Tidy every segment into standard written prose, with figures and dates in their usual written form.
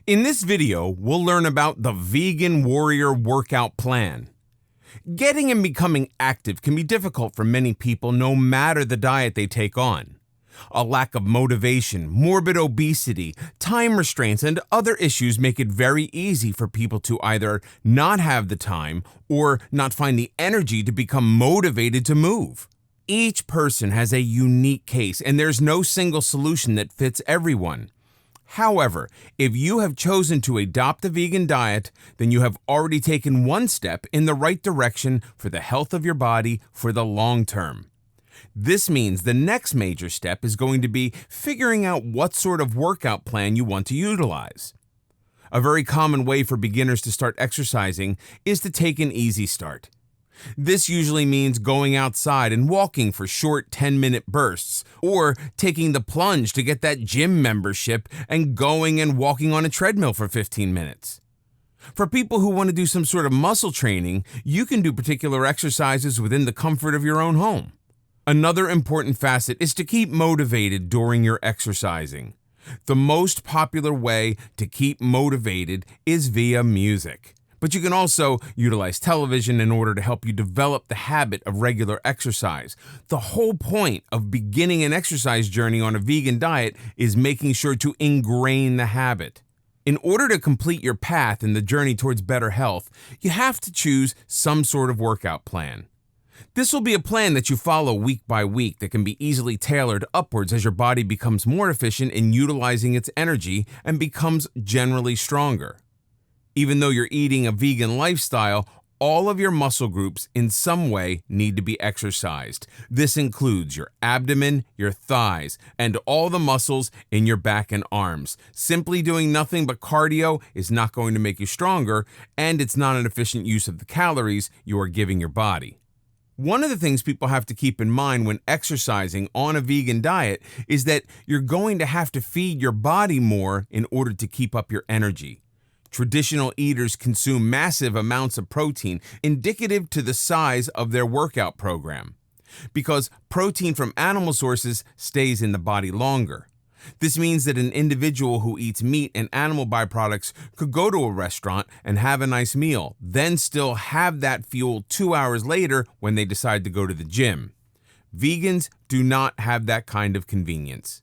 In this video, we'll learn about the Vegan Warrior Workout Plan. Getting and becoming active can be difficult for many people no matter the diet they take on. A lack of motivation, morbid obesity, time restraints, and other issues make it very easy for people to either not have the time or not find the energy to become motivated to move. Each person has a unique case, and there's no single solution that fits everyone. However, if you have chosen to adopt a vegan diet, then you have already taken one step in the right direction for the health of your body for the long term. This means the next major step is going to be figuring out what sort of workout plan you want to utilize. A very common way for beginners to start exercising is to take an easy start. This usually means going outside and walking for short 10-minute bursts, or taking the plunge to get that gym membership and going and walking on a treadmill for 15 minutes. For people who want to do some sort of muscle training, you can do particular exercises within the comfort of your own home. Another important facet is to keep motivated during your exercising. The most popular way to keep motivated is via music. But you can also utilize television in order to help you develop the habit of regular exercise. The whole point of beginning an exercise journey on a vegan diet is making sure to ingrain the habit. In order to complete your path in the journey towards better health, you have to choose some sort of workout plan. This will be a plan that you follow week by week that can be easily tailored upwards as your body becomes more efficient in utilizing its energy and becomes generally stronger. Even though you're eating a vegan lifestyle, all of your muscle groups in some way need to be exercised. This includes your abdomen, your thighs, and all the muscles in your back and arms. Simply doing nothing but cardio is not going to make you stronger, and it's not an efficient use of the calories you are giving your body. One of the things people have to keep in mind when exercising on a vegan diet is that you're going to have to feed your body more in order to keep up your energy. Traditional eaters consume massive amounts of protein, indicative to the size of their workout program, because protein from animal sources stays in the body longer. This means that an individual who eats meat and animal byproducts could go to a restaurant and have a nice meal, then still have that fuel 2 hours later when they decide to go to the gym. Vegans do not have that kind of convenience.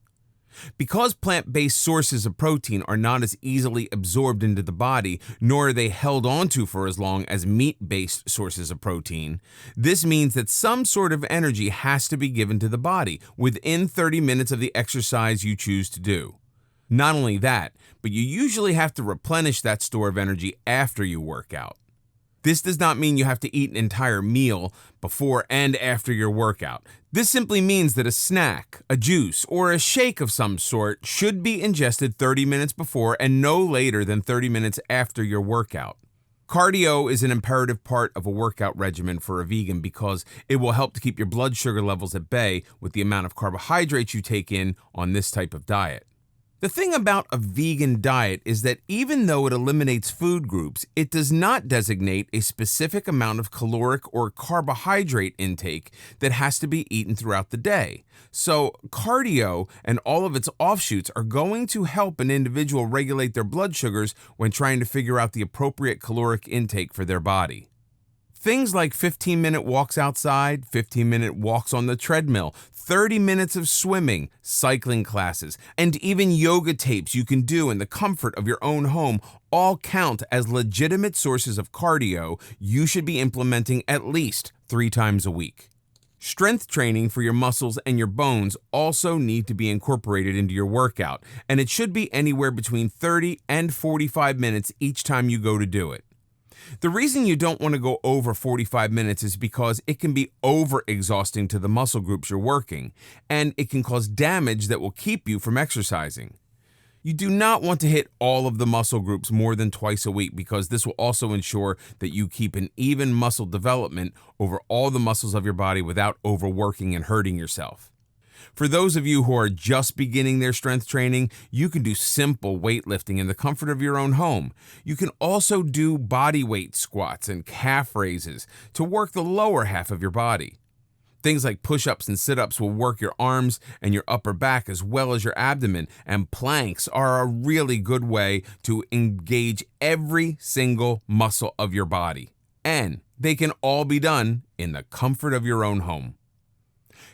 Because plant-based sources of protein are not as easily absorbed into the body, nor are they held onto for as long as meat-based sources of protein, this means that some sort of energy has to be given to the body within 30 minutes of the exercise you choose to do. Not only that, but you usually have to replenish that store of energy after you work out. This does not mean you have to eat an entire meal before and after your workout. This simply means that a snack, a juice, or a shake of some sort should be ingested 30 minutes before and no later than 30 minutes after your workout. Cardio is an imperative part of a workout regimen for a vegan because it will help to keep your blood sugar levels at bay with the amount of carbohydrates you take in on this type of diet. The thing about a vegan diet is that even though it eliminates food groups, it does not designate a specific amount of caloric or carbohydrate intake that has to be eaten throughout the day. So cardio and all of its offshoots are going to help an individual regulate their blood sugars when trying to figure out the appropriate caloric intake for their body. Things like 15-minute walks outside, 15-minute walks on the treadmill, 30 minutes of swimming, cycling classes, and even yoga tapes you can do in the comfort of your own home all count as legitimate sources of cardio you should be implementing at least 3 times a week. Strength training for your muscles and your bones also need to be incorporated into your workout, and it should be anywhere between 30 and 45 minutes each time you go to do it. The reason you don't want to go over 45 minutes is because it can be over-exhausting to the muscle groups you're working, and it can cause damage that will keep you from exercising. You do not want to hit all of the muscle groups more than twice a week because this will also ensure that you keep an even muscle development over all the muscles of your body without overworking and hurting yourself. For those of you who are just beginning their strength training, you can do simple weightlifting in the comfort of your own home. You can also do body weight squats and calf raises to work the lower half of your body. Things like push-ups and sit-ups will work your arms and your upper back as well as your abdomen, and planks are a really good way to engage every single muscle of your body. And they can all be done in the comfort of your own home.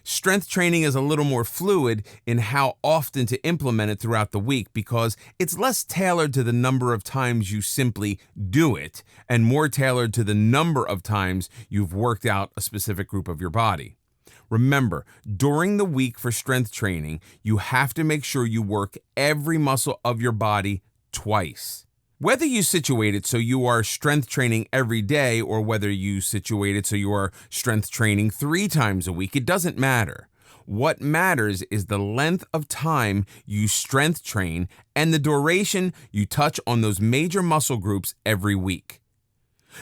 Strength training is a little more fluid in how often to implement it throughout the week because it's less tailored to the number of times you simply do it and more tailored to the number of times you've worked out a specific group of your body. Remember, during the week for strength training, you have to make sure you work every muscle of your body twice. Whether you situate it so you are strength training every day or whether you situate it so you are strength training 3 times a week, it doesn't matter. What matters is the length of time you strength train and the duration you touch on those major muscle groups every week.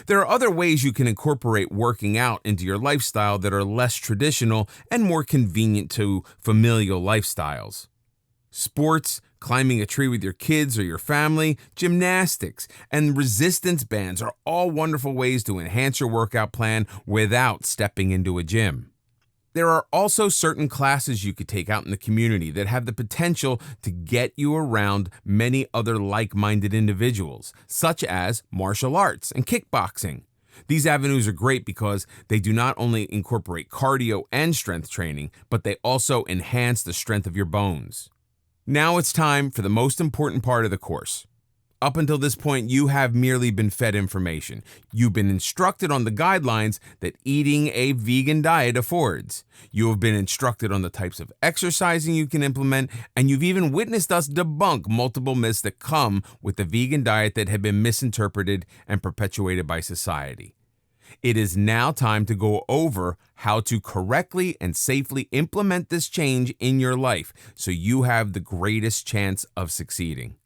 There are other ways you can incorporate working out into your lifestyle that are less traditional and more convenient to familial lifestyles. Sports, climbing a tree with your kids or your family, gymnastics, and resistance bands are all wonderful ways to enhance your workout plan without stepping into a gym. There are also certain classes you could take out in the community that have the potential to get you around many other like-minded individuals, such as martial arts and kickboxing. These avenues are great because they do not only incorporate cardio and strength training, but they also enhance the strength of your bones. Now it's time for the most important part of the course. Up until this point, you have merely been fed information. You've been instructed on the guidelines that eating a vegan diet affords. You have been instructed on the types of exercising you can implement, and you've even witnessed us debunk multiple myths that come with the vegan diet that have been misinterpreted and perpetuated by society. It is now time to go over how to correctly and safely implement this change in your life so you have the greatest chance of succeeding.